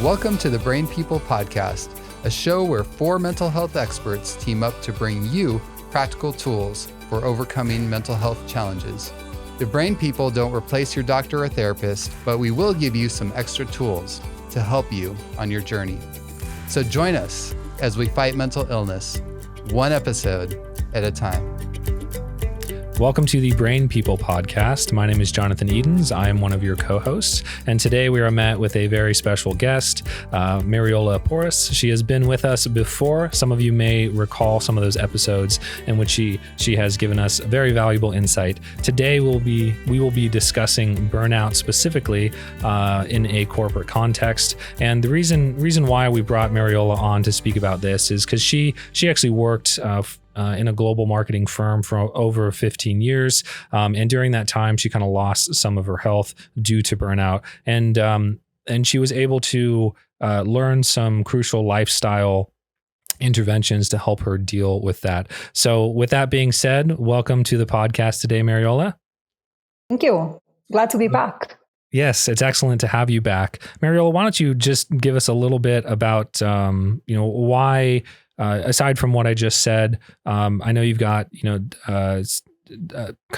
Welcome to the Brain People Podcast, a show where four mental health experts team up to bring you practical tools for overcoming mental health challenges. The Brain People don't replace your doctor or therapist, but we will give you some extra tools to help you on your journey. So join us as we fight mental illness, one episode at a time. Welcome to the Brain People Podcast. My name is Jonathan Edens. I am one of your co-hosts, and today we are met with a very special guest, Mariola Porras. She has been with us before. Some of you may recall some of those episodes in which she has given us very valuable insight. Today we will be discussing burnout specifically in a corporate context. And the reason why we brought Mariola on to speak about this is because she actually worked in a global marketing firm for over 15 years. And during that time, she kind of lost some of her health due to burnout. And she was able to learn some crucial lifestyle interventions to help her deal with that. So with that being said, welcome to the podcast today, Mariola. Thank you. Glad to be back. Yes, it's excellent to have you back. Mariola, why don't you just give us a little bit about, why, aside from what I just said, I know you've got, kind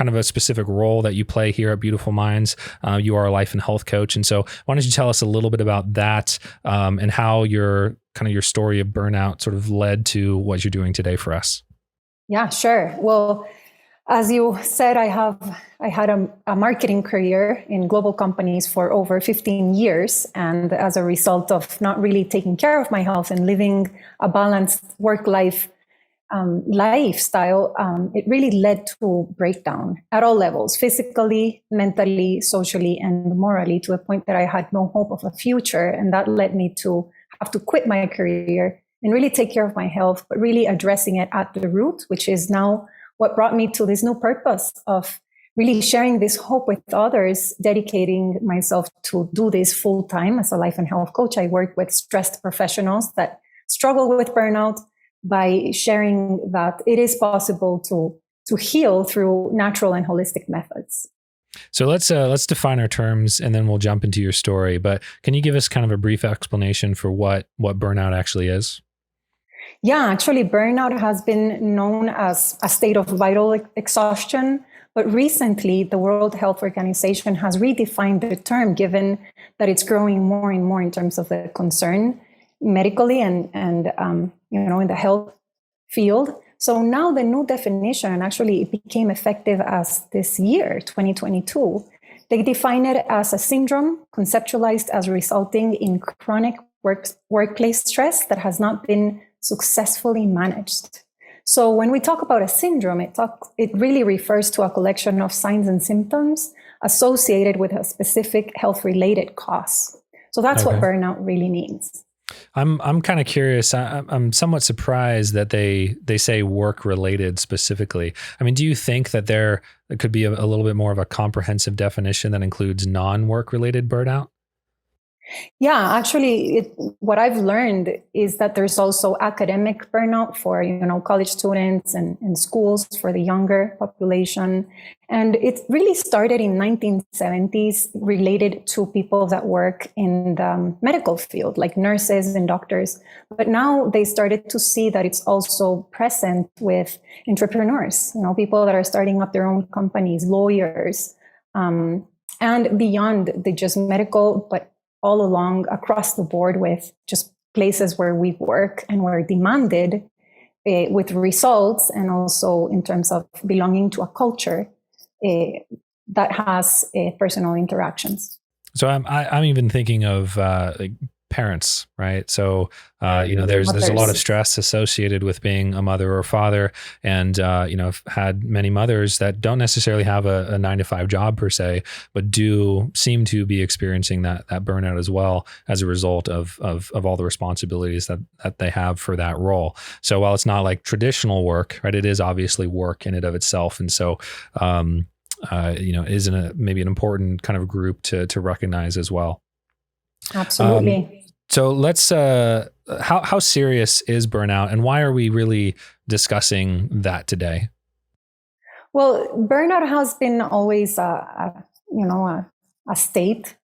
of a specific role that you play here at Beautiful Minds. You are a life and health coach. And so why don't you tell us a little bit about that and how your story of burnout sort of led to what you're doing today for us? Yeah, sure. Well, as you said, I had a marketing career in global companies for over 15 years. And as a result of not really taking care of my health and living a balanced work-life lifestyle, it really led to breakdown at all levels, physically, mentally, socially, and morally, to a point that I had no hope of a future. And that led me to have to quit my career and really take care of my health, but really addressing it at the root, which is now what brought me to this new purpose of really sharing this hope with others, dedicating myself to do this full time as a life and health coach. I work with stressed professionals that struggle with burnout by sharing that it is possible to heal through natural and holistic methods. So let's define our terms and then we'll jump into your story. But can you give us kind of a brief explanation for what burnout actually is? Yeah, actually, burnout has been known as a state of vital exhaustion. But recently, the World Health Organization has redefined the term, given that it's growing more and more in terms of the concern medically and in the health field. So now the new definition, and actually it became effective as this year, 2022, they define it as a syndrome conceptualized as resulting in chronic workplace stress that has not been successfully managed. So when we talk about a syndrome, it really refers to a collection of signs and symptoms associated with a specific health-related cause. So that's what burnout really means. I'm kind of curious. I'm somewhat surprised that they say work-related specifically. I mean, do you think that there could be a little bit more of a comprehensive definition that includes non-work-related burnout? Yeah, actually, what I've learned is that there's also academic burnout for, college students and schools for the younger population. And it really started in 1970s related to people that work in the medical field, like nurses and doctors. But now they started to see that it's also present with entrepreneurs, people that are starting up their own companies, lawyers, and beyond the just medical, but all along across the board with just places where we work and we're demanded with results, and also in terms of belonging to a culture that has personal interactions. So I'm even thinking of parents, right? So, there's a lot of stress associated with being a mother or father. And, I've had many mothers that don't necessarily have a 9-to-5 job per se, but do seem to be experiencing that burnout as well as a result of all the responsibilities that they have for that role. So while it's not like traditional work, right, it is obviously work in and of itself. And so, is maybe an important kind of group to recognize as well. Absolutely. So let's, how serious is burnout, and why are we really discussing that today? Well, burnout has been always a state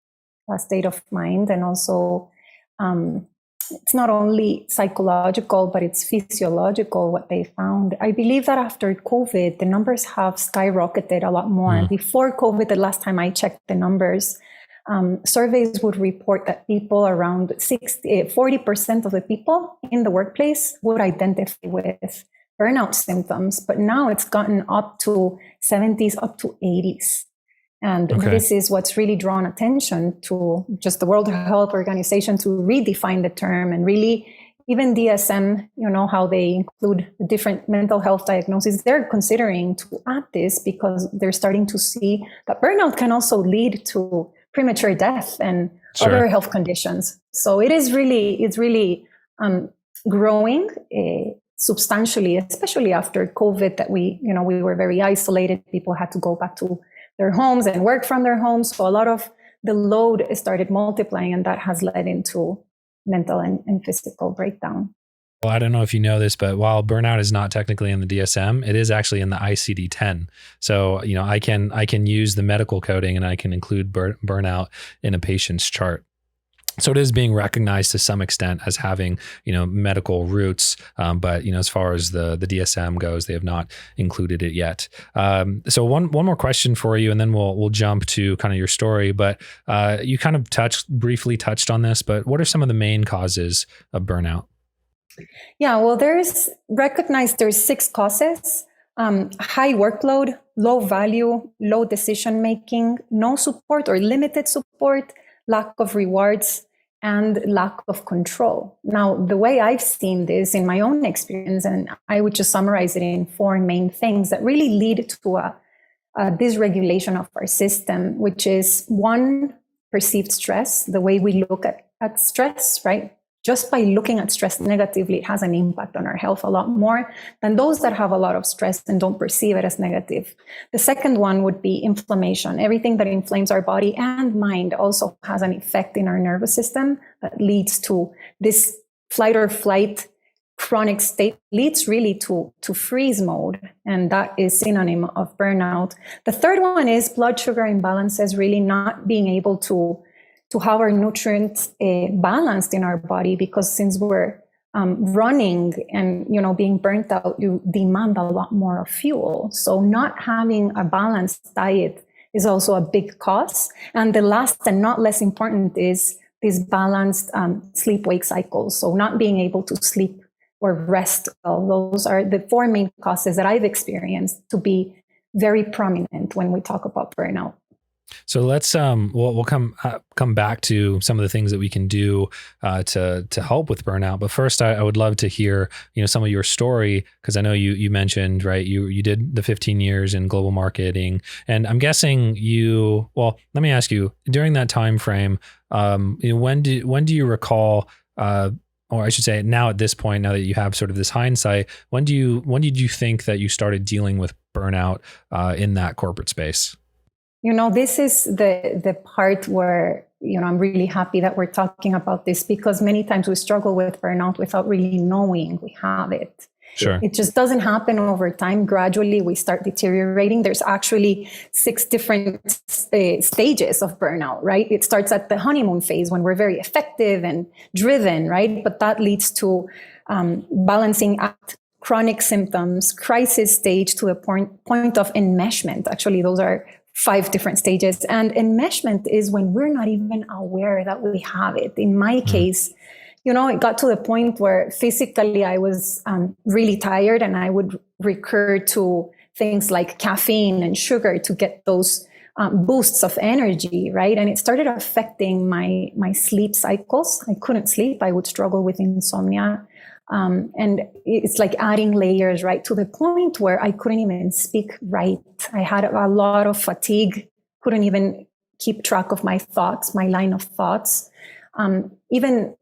of mind, and also it's not only psychological, but it's physiological, what they found. I believe that after COVID, the numbers have skyrocketed a lot more. Before COVID, the last time I checked the numbers, surveys would report that people around 40% of the people in the workplace would identify with burnout symptoms. But now it's gotten up to 70s, up to 80s. And this is what's really drawn attention to just the World Health Organization to redefine the term, and really even DSM, how they include different mental health diagnoses, they're considering to add this because they're starting to see that burnout can also lead to premature death and other health conditions. So it's really growing substantially, especially after COVID, that we were very isolated. People had to go back to their homes and work from their homes. So a lot of the load started multiplying, and that has led into mental and physical breakdown. Well, I don't know if you know this, but while burnout is not technically in the DSM, it is actually in the ICD-10. So, I can use the medical coding and I can include burnout in a patient's chart. So it is being recognized to some extent as having, medical roots. But, as far as the DSM goes, they have not included it yet. So one more question for you, and then we'll jump to kind of your story. But you kind of briefly touched on this, but what are some of the main causes of burnout? Yeah, well, there's 6 causes. High workload, low value, low decision-making, no support or limited support, lack of rewards, and lack of control. Now, the way I've seen this in my own experience, and I would just summarize it in 4 main things that really lead to a dysregulation of our system, which is 1, perceived stress, the way we look at stress, right? Just by looking at stress negatively, it has an impact on our health a lot more than those that have a lot of stress and don't perceive it as negative. The second one would be inflammation. Everything that inflames our body and mind also has an effect in our nervous system that leads to this flight or flight chronic state, leads really to freeze mode. And that is synonym of burnout. The third one is blood sugar imbalances, really not being able to have our nutrients balanced in our body, because since we're running and being burnt out, you demand a lot more of fuel. So not having a balanced diet is also a big cause. And the last and not less important is this balanced sleep-wake cycles. So not being able to sleep or rest well. Those are the 4 main causes that I've experienced to be very prominent when we talk about burnout. So let's we'll come back to some of the things that we can do to help with burnout. But first, I would love to hear some of your story, because I know you mentioned, right, you did the 15 years in global marketing, and I'm guessing let me ask you, during that time frame, when do you recall, or I should say now at this point, now that you have sort of this hindsight, when did you think that you started dealing with burnout in that corporate space? This is the part where, I'm really happy that we're talking about this, because many times we struggle with burnout without really knowing we have it. Sure. It just doesn't happen over time. Gradually, we start deteriorating. There's actually 6 different stages of burnout, right? It starts at the honeymoon phase when we're very effective and driven, right? But that leads to balancing act, chronic symptoms, crisis stage, to a point of enmeshment. Actually, those are 5 different stages. And enmeshment is when we're not even aware that we have it. In my case, it got to the point where physically I was really tired, and I would recur to things like caffeine and sugar to get those boosts of energy, right? And it started affecting my sleep cycles. I couldn't sleep. I would struggle with insomnia. And it's like adding layers, right? To the point where I couldn't even speak right. I had a lot of fatigue, couldn't even keep track of my thoughts, my line of thoughts. Even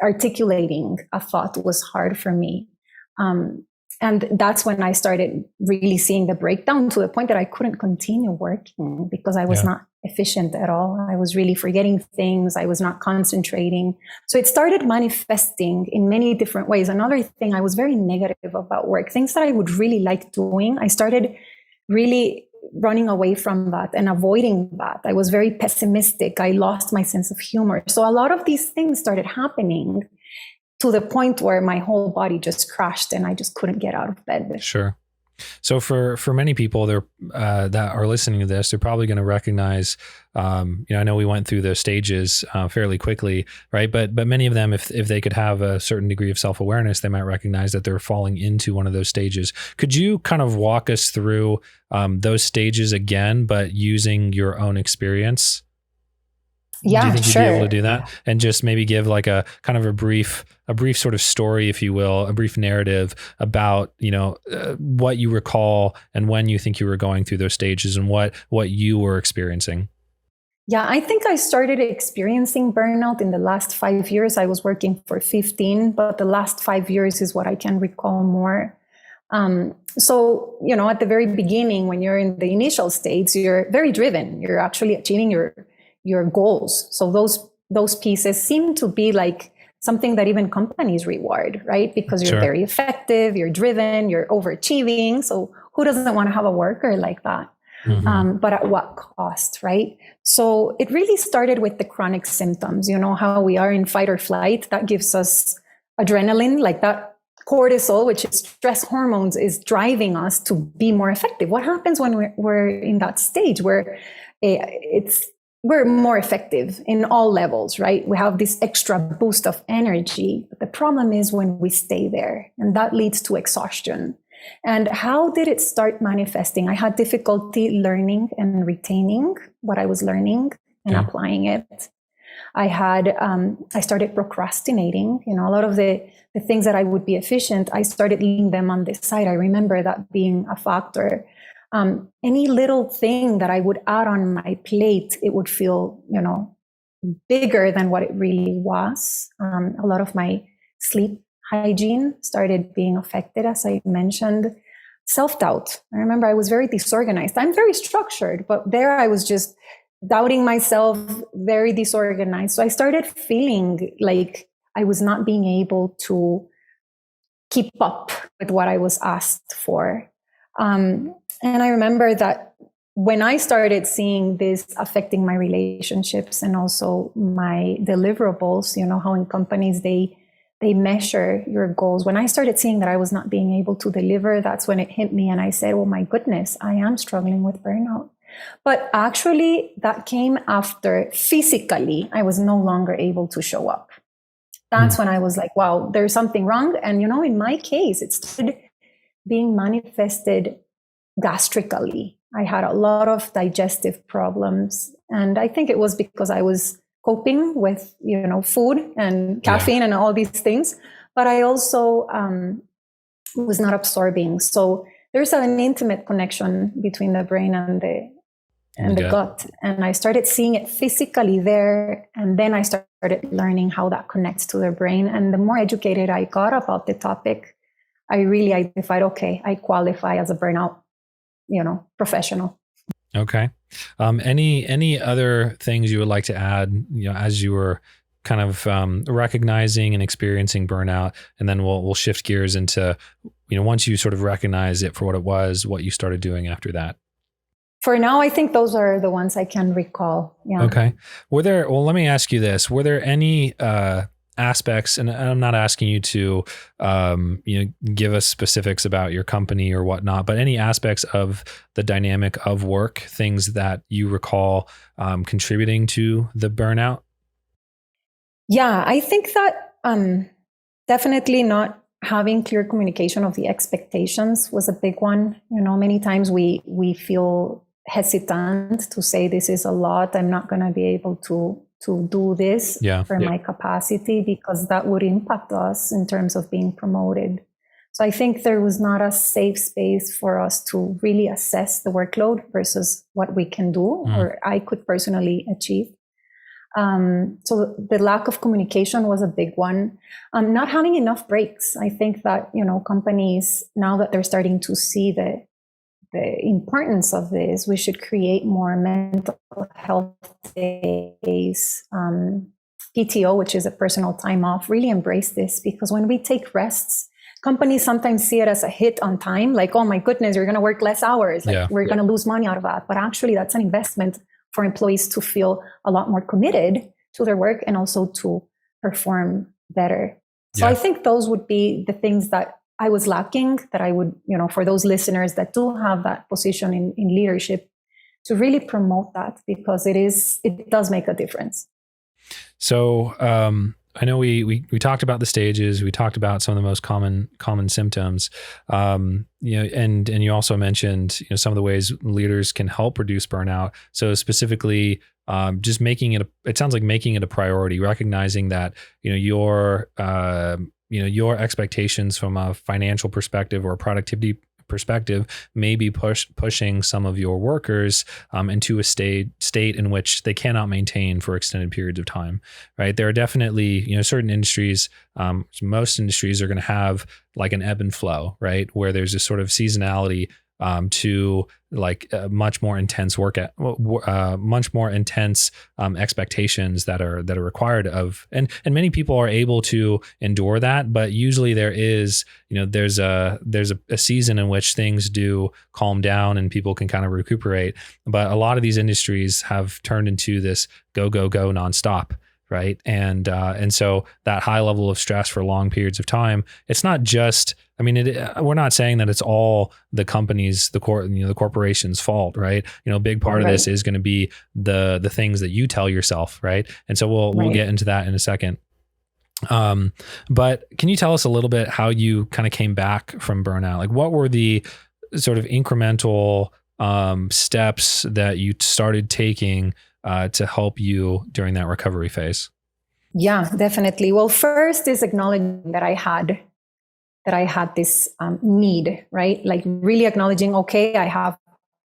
articulating a thought was hard for me. And that's when I started really seeing the breakdown, to the point that I couldn't continue working because I was not efficient at all. I was really forgetting things. I was not concentrating. So it started manifesting in many different ways. Another thing, I was very negative about work. Things that I would really like doing, I started really running away from that and avoiding that. I was very pessimistic. I lost my sense of humor. So a lot of these things started happening to the point where my whole body just crashed and I just couldn't get out of bed. Sure. So for many people that are listening to this, they're probably going to recognize, I know we went through the stages fairly quickly, right? But many of them, if they could have a certain degree of self-awareness, they might recognize that they're falling into one of those stages. Could you kind of walk us through those stages again, but using your own experience? Yeah, do you think sure. you'd be able to do that? And just maybe give like a kind of a brief sort of story, if you will, a brief narrative about, what you recall and when you think you were going through those stages and what you were experiencing. Yeah, I think I started experiencing burnout in the last 5 years. I was working for 15, but the last 5 years is what I can recall more. So, at the very beginning, when you're in the initial states, you're very driven. You're actually achieving your goals. So those pieces seem to be like something that even companies reward, right? Because you're Sure. very effective, you're driven, you're overachieving. So who doesn't want to have a worker like that? Mm-hmm. But at what cost, right? So it really started with the chronic symptoms. You know how we are in fight or flight. That gives us adrenaline, like that cortisol, which is stress hormones, is driving us to be more effective. What happens when we're in that stage where we're more effective in all levels, right? We have this extra boost of energy. But the problem is when we stay there, and that leads to exhaustion. And how did it start manifesting? I had difficulty learning and retaining what I was learning and applying it. I started procrastinating. A lot of the things that I would be efficient, I started leaving them on the side. I remember that being a factor. Any little thing that I would add on my plate, it would feel, bigger than what it really was. A lot of my sleep hygiene started being affected, as I mentioned. Self-doubt. I remember I was very disorganized. I'm very structured, but there I was just doubting myself, very disorganized. So I started feeling like I was not being able to keep up with what I was asked for. And I remember that when I started seeing this affecting my relationships and also my deliverables, how in companies they measure your goals. When I started seeing that I was not being able to deliver, that's when it hit me. And I said, oh my goodness, I am struggling with burnout. But actually that came after physically, I was no longer able to show up. That's when I was like, wow, there's something wrong. And, in my case, it started being manifested gastrically. I had a lot of digestive problems. And I think it was because I was coping with, food and caffeine and all these things. But I also was not absorbing. So there's an intimate connection between the brain and the gut. And I started seeing it physically there. And then I started learning how that connects to the brain. And the more educated I got about the topic, I really identified, okay, I qualify as a burnout professional. Okay. Any other things you would like to add, as you were kind of recognizing and experiencing burnout, and then we'll shift gears into, once you sort of recognize it for what it was, what you started doing after that. For now, I think those are the ones I can recall. Yeah. Okay. Let me ask you this. Were there any aspects, and I'm not asking you to, give us specifics about your company or whatnot, but any aspects of the dynamic of work, things that you recall contributing to the burnout? Yeah, I think that definitely not having clear communication of the expectations was a big one. Many times we feel hesitant to say this is a lot. I'm not going to be able to do this for my capacity, because that would impact us in terms of being promoted. So I think there was not a safe space for us to really assess the workload versus what we can do or I could personally achieve. So the lack of communication was a big one. Not having enough breaks. I think that, companies, now that they're starting to see the importance of this, we should create more mental health days. PTO, which is a personal time off, really embrace this, because when we take rests, companies sometimes see it as a hit on time, like, oh my goodness, you're going to work less hours, like we're going to lose money out of that. But actually, that's an investment for employees to feel a lot more committed to their work and also to perform better. So I think those would be the things that I was lacking, that I would, for those listeners that do have that position in leadership, to really promote that, because it does make a difference. So I know we talked about the stages. We talked about some of the most common symptoms. And you also mentioned some of the ways leaders can help reduce burnout. So specifically, just making it. It sounds like making it a priority, recognizing that your expectations from a financial perspective or a productivity perspective may be pushing some of your workers into a state in which they cannot maintain for extended periods of time, right? There are definitely, certain industries, most industries are going to have like an ebb and flow, right? Where there's a sort of seasonality to like much more intense much more intense expectations that are required of, and many people are able to endure that, but usually there is, there's a season in which things do calm down and people can kind of recuperate. But a lot of these industries have turned into this go nonstop. Right. And so that high level of stress for long periods of time, it's not just, we're not saying that it's all the companies, the corporation's fault, right? A big part of this is going to be the things that you tell yourself. Right. And so we'll get into that in a second. But can you tell us a little bit how you kind of came back from burnout? Like, what were the sort of incremental steps that you started taking to help you during that recovery phase? Yeah, definitely. Well, first is acknowledging that I had this need, right? Like really acknowledging, okay, I have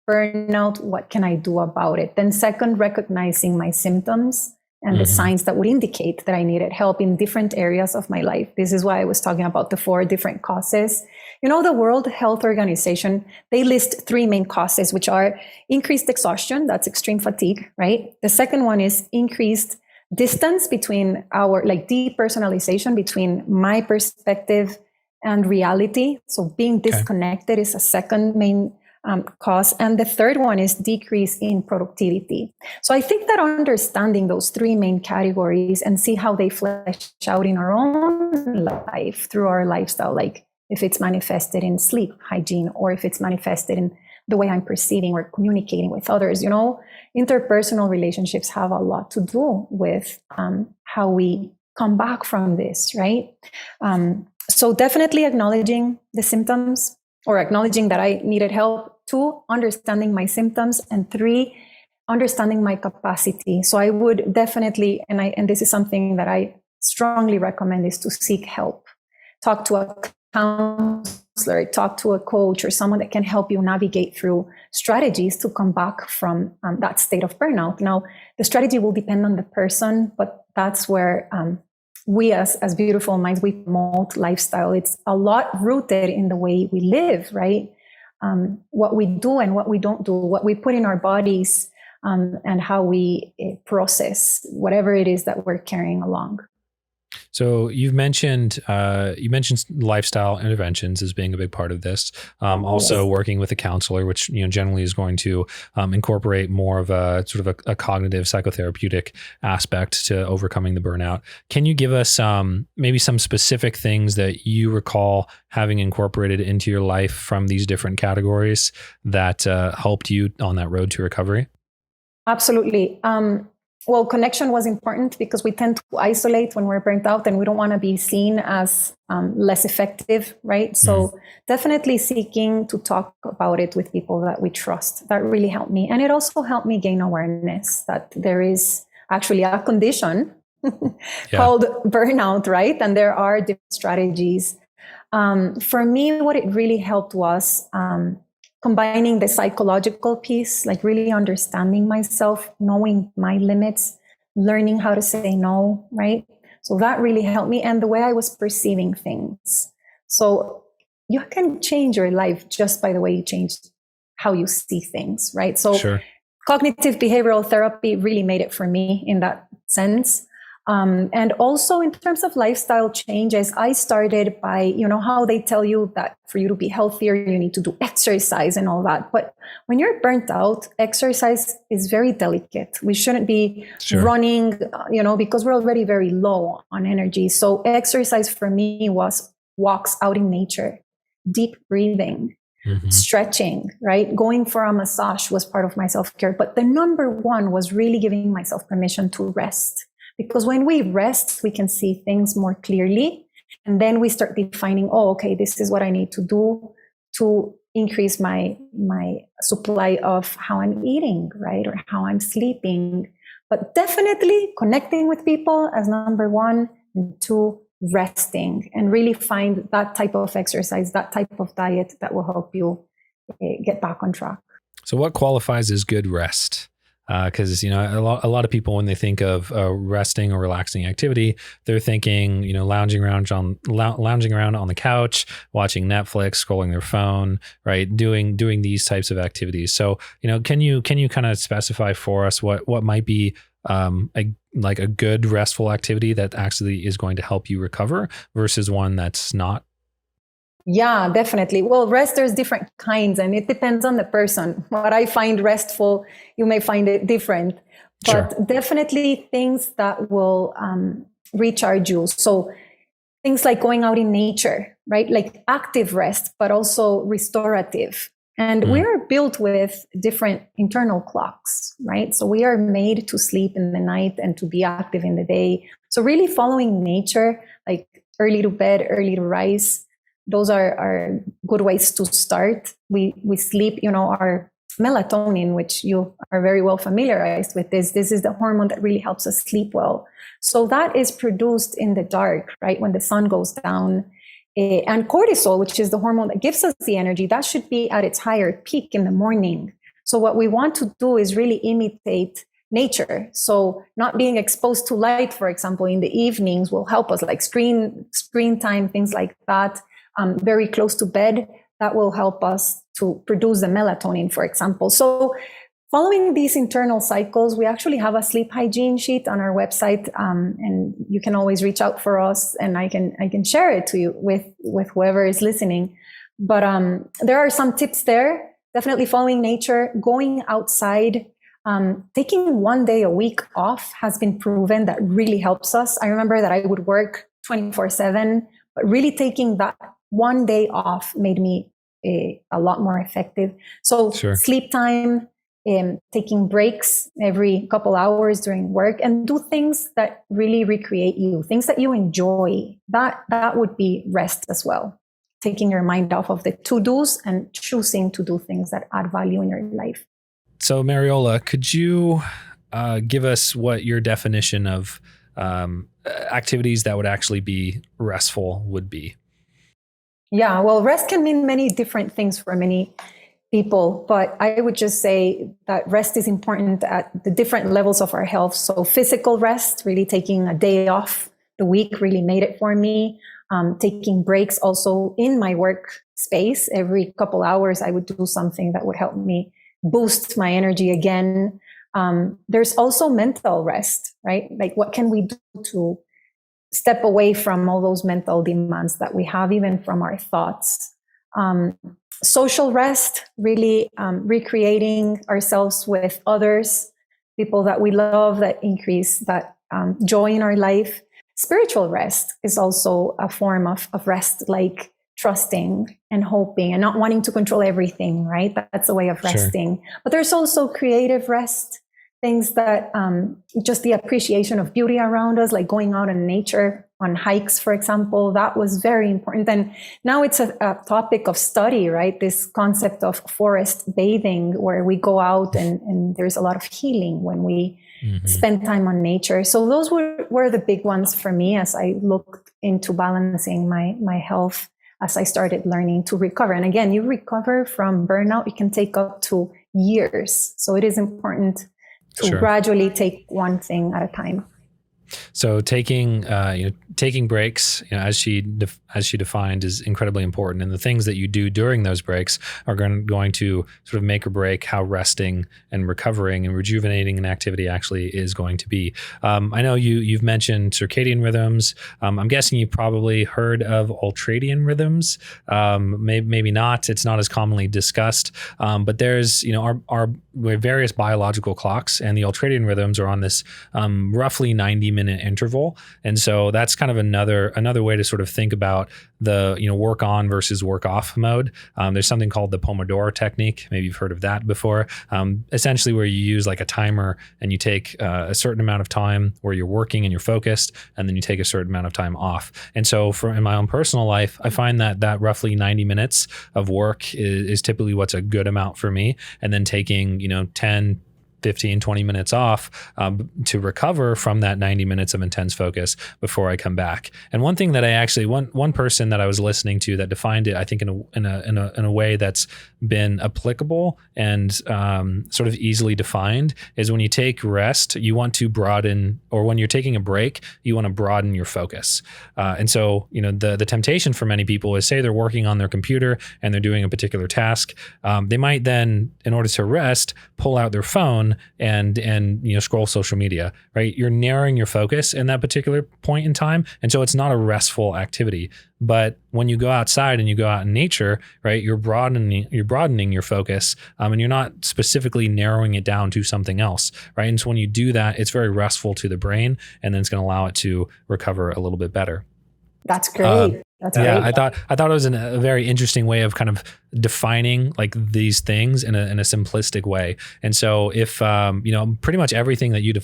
burnout. What can I do about it? Then second, recognizing my symptoms and the signs that would indicate that I needed help in different areas of my life. This is why I was talking about the 4 different causes. The World Health Organization, they list 3 main causes, which are increased exhaustion, that's extreme fatigue, right? The second one is increased distance between depersonalization between my perspective and reality. So being disconnected is a second main cause. And the third one is decrease in productivity. So I think that understanding those 3 main categories and see how they flesh out in our own life through our lifestyle, like if it's manifested in sleep hygiene, or if it's manifested in the way I'm perceiving or communicating with others. Interpersonal relationships have a lot to do with how we come back from this, right? So definitely acknowledging the symptoms, or acknowledging that I needed help. 2, understanding my symptoms. And 3, understanding my capacity. So I would definitely, and this is something that I strongly recommend, is to seek help. Talk to a counselor, talk to a coach, or someone that can help you navigate through strategies to come back from that state of burnout. Now, the strategy will depend on the person, but that's where we as Beautiful Minds, we promote lifestyle. It's a lot rooted in the way we live, right? What we do and what we don't do, what we put in our bodies, and how we process whatever it is that we're carrying along. So you mentioned lifestyle interventions as being a big part of this. Also working with a counselor, which generally is going to incorporate more of a sort of a cognitive psychotherapeutic aspect to overcoming the burnout. Can you give us maybe some specific things that you recall having incorporated into your life from these different categories that helped you on that road to recovery? Absolutely. Well, connection was important, because we tend to isolate when we're burnt out, and we don't want to be seen as less effective, right? So definitely seeking to talk about it with people that we trust. That really helped me. And it also helped me gain awareness that there is actually a condition called burnout, right? And there are different strategies. For me, what it really helped was combining the psychological piece, like really understanding myself, knowing my limits, learning how to say no, right? So that really helped me, and the way I was perceiving things. So you can change your life just by the way you change how you see things, right? So cognitive behavioral therapy really made it for me in that sense. And also in terms of lifestyle changes, I started by, you know, how they tell you that for you to be healthier, you need to do exercise and all that. But when you're burnt out, exercise is very delicate. We shouldn't be running, you know, because we're already very low on energy. So exercise for me was walks out in nature, deep breathing, stretching, right? Going for a massage was part of my self-care. But the number one was really giving myself permission to rest. Because when we rest, we can see things more clearly. And then we start defining, oh, okay, this is what I need to do to increase my supply of how I'm eating, right? Or how I'm sleeping. But definitely connecting with people as number one, and two, resting, and really find that type of exercise, that type of diet that will help you get back on track. So what qualifies as good rest? Because, you know, a lot of people, when they think of resting or relaxing activity, they're thinking, you know, lounging around on the couch, watching Netflix, scrolling their phone, right? Doing these types of activities. So, you know, can you kind of specify for us what might be a good restful activity that actually is going to help you recover versus one that's not? Yeah, definitely. Well, rest, there's different kinds and it depends on the person. What I find restful, you may find it different, but definitely things that will recharge you. So things like going out in nature, right? Like active rest, but also restorative. And we're built with different internal clocks, right? So we are made to sleep in the night and to be active in the day. So really following nature, like early to bed, early to rise, those are good ways to start. We sleep, you know, our melatonin, which you are very well familiarized with this is the hormone that really helps us sleep well. So that is produced in the dark, right? When the sun goes down. And cortisol, which is the hormone that gives us the energy, that should be at its higher peak in the morning. So what we want to do is really imitate nature. So not being exposed to light, for example, in the evenings will help us, like screen time, things like that. Very close to bed, that will help us to produce the melatonin, for example. So following these internal cycles, we actually have a sleep hygiene sheet on our website, and you can always reach out for us, and I can share it to you with whoever is listening. But there are some tips there. Definitely following nature, going outside, taking one day a week off has been proven that really helps us. I remember that I would work 24/7, but really taking that one day off made me a lot more effective. So sleep time, taking breaks every couple hours during work, and do things that really recreate you, things that you enjoy. That would be rest as well. Taking your mind off of the to-dos and choosing to do things that add value in your life. So Mariola, could you give us what your definition of activities that would actually be restful would be? Yeah, well, rest can mean many different things for many people, but I would just say that rest is important at the different levels of our health. So physical rest, really taking a day off the week really made it for me. Taking breaks also in my work space. Every couple hours, I would do something that would help me boost my energy again. There's also mental rest, right? Like what can we do to step away from all those mental demands that we have, even from our thoughts? Social rest, really recreating ourselves with others, people that we love, that increase that joy in our life. Spiritual rest is also a form of rest, like trusting and hoping and not wanting to control everything, right? That's a way of resting. But there's also creative rest, things that just the appreciation of beauty around us, like going out in nature on hikes, for example, that was very important. And now it's a topic of study, right? This concept of forest bathing, where we go out and there's a lot of healing when we spend time on nature. So those were the big ones for me as I looked into balancing my health, as I started learning to recover. And again, you recover from burnout, it can take up to years. So it is important to gradually take one thing at a time. So taking breaks, as she defined, is incredibly important, and the things that you do during those breaks are going to sort of make or break how resting and recovering and rejuvenating an activity actually is going to be. I know you've mentioned circadian rhythms. I'm guessing you probably heard of ultradian rhythms. Maybe not. It's not as commonly discussed. But there's we have various biological clocks, and the ultradian rhythms are on this roughly 90-minute interval. And so that's kind of another way to sort of think about the work on versus work off mode. There's something called the Pomodoro technique. Maybe you've heard of that before. Essentially where you use like a timer and you take a certain amount of time where you're working and you're focused, and then you take a certain amount of time off. And so in my own personal life, I find that roughly 90 minutes of work is typically what's a good amount for me. And then taking 10, 15, 20 minutes off to recover from that 90 minutes of intense focus before I come back. And one thing that one person that I was listening to that defined it, I think in a way that's been applicable and sort of easily defined, is when you take rest, you want to broaden, or when you're taking a break, you want to broaden your focus. And so, the temptation for many people is, say they're working on their computer and they're doing a particular task. They might then, in order to rest, pull out their phone and scroll social media, right? You're narrowing your focus in that particular point in time. And so it's not a restful activity. But when you go outside and you go out in nature, right, you're broadening your focus, and you're not specifically narrowing it down to something else, right? And so when you do that, it's very restful to the brain, and then it's going to allow it to recover a little bit better. That's great. That's great. I thought it was a very interesting way of kind of defining like these things in a simplistic way. And so if pretty much everything that you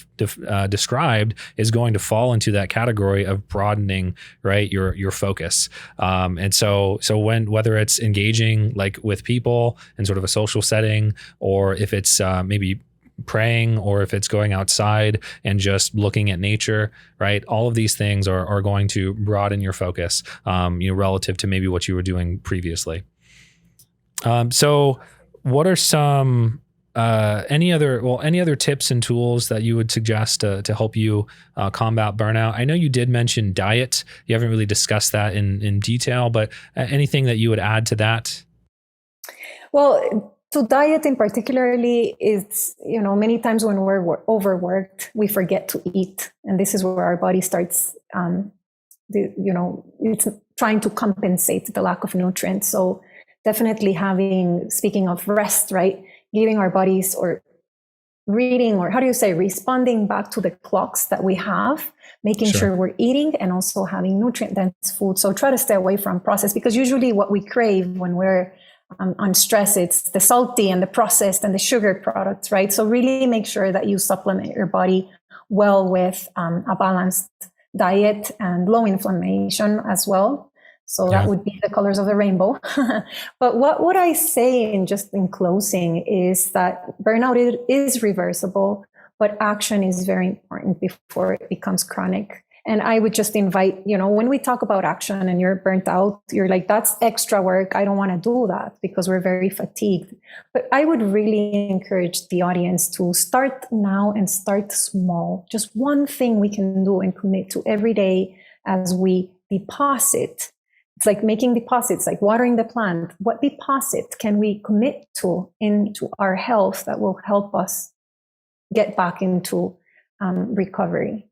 described is going to fall into that category of broadening, right, your focus. And so whether it's engaging like with people in sort of a social setting, or if it's maybe praying, or if it's going outside and just looking at nature, right? All of these things are going to broaden your focus, relative to maybe what you were doing previously. So what are some, any other tips and tools that you would suggest to help you combat burnout? I know you did mention diet. You haven't really discussed that in detail, but anything that you would add to that? Well, so diet in particularly is, many times when we're overworked, we forget to eat. And this is where our body starts, it's trying to compensate the lack of nutrients. So definitely speaking of rest, right, giving our bodies, or reading, or responding back to the clocks that we have, making sure we're eating and also having nutrient-dense food. So try to stay away from processed, because usually what we crave when we're on stress, it's the salty and the processed and the sugar products, right? So really make sure that you supplement your body well with a balanced diet and low inflammation as well. So that would be the colors of the rainbow. But what would I say in closing is that burnout is reversible, but action is very important before it becomes chronic. And I would just invite, when we talk about action and you're burnt out, you're like, that's extra work. I don't want to do that, because we're very fatigued. But I would really encourage the audience to start now and start small. Just one thing we can do and commit to every day as we deposit. It's like making deposits, like watering the plant. What deposit can we commit to into our health that will help us get back into recovery?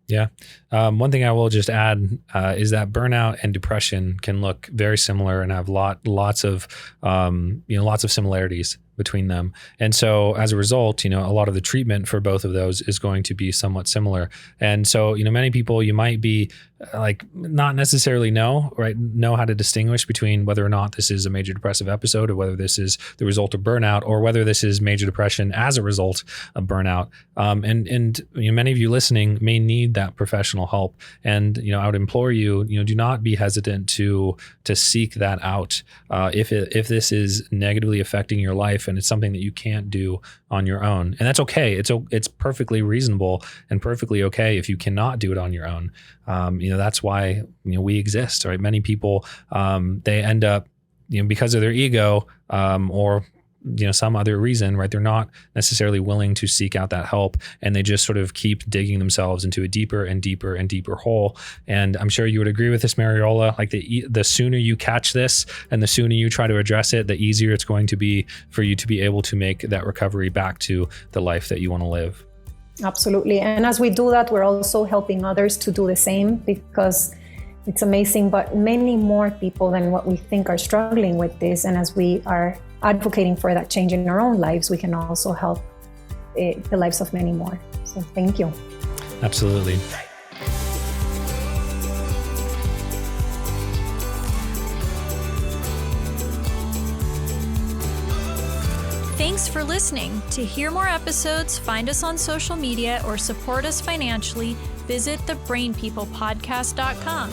Yeah. One thing I will just add is that burnout and depression can look very similar and have lots of similarities between them. And so as a result, a lot of the treatment for both of those is going to be somewhat similar. And so, many people, you might be like not necessarily know how to distinguish between whether or not this is a major depressive episode, or whether this is the result of burnout, or whether this is major depression as a result of burnout. And many of you listening may need that professional help. And, I would implore you, do not be hesitant to seek that out. If this is negatively affecting your life and it's something that you can't do on your own, and that's okay. It's perfectly reasonable and perfectly okay if you cannot do it on your own. That's why, we exist, right? Many people, they end up, because of their ego, or some other reason, right? They're not necessarily willing to seek out that help, and they just sort of keep digging themselves into a deeper and deeper and deeper hole. And I'm sure you would agree with this, Mariola, like the sooner you catch this and the sooner you try to address it, the easier it's going to be for you to be able to make that recovery back to the life that you want to live. Absolutely. And as we do that, we're also helping others to do the same, because it's amazing, but many more people than what we think are struggling with this. And as we are advocating for that change in our own lives, we can also help the lives of many more. So thank you. Absolutely. Thanks for listening. To hear more episodes, find us on social media, or support us financially, visit thebrainpeoplepodcast.com.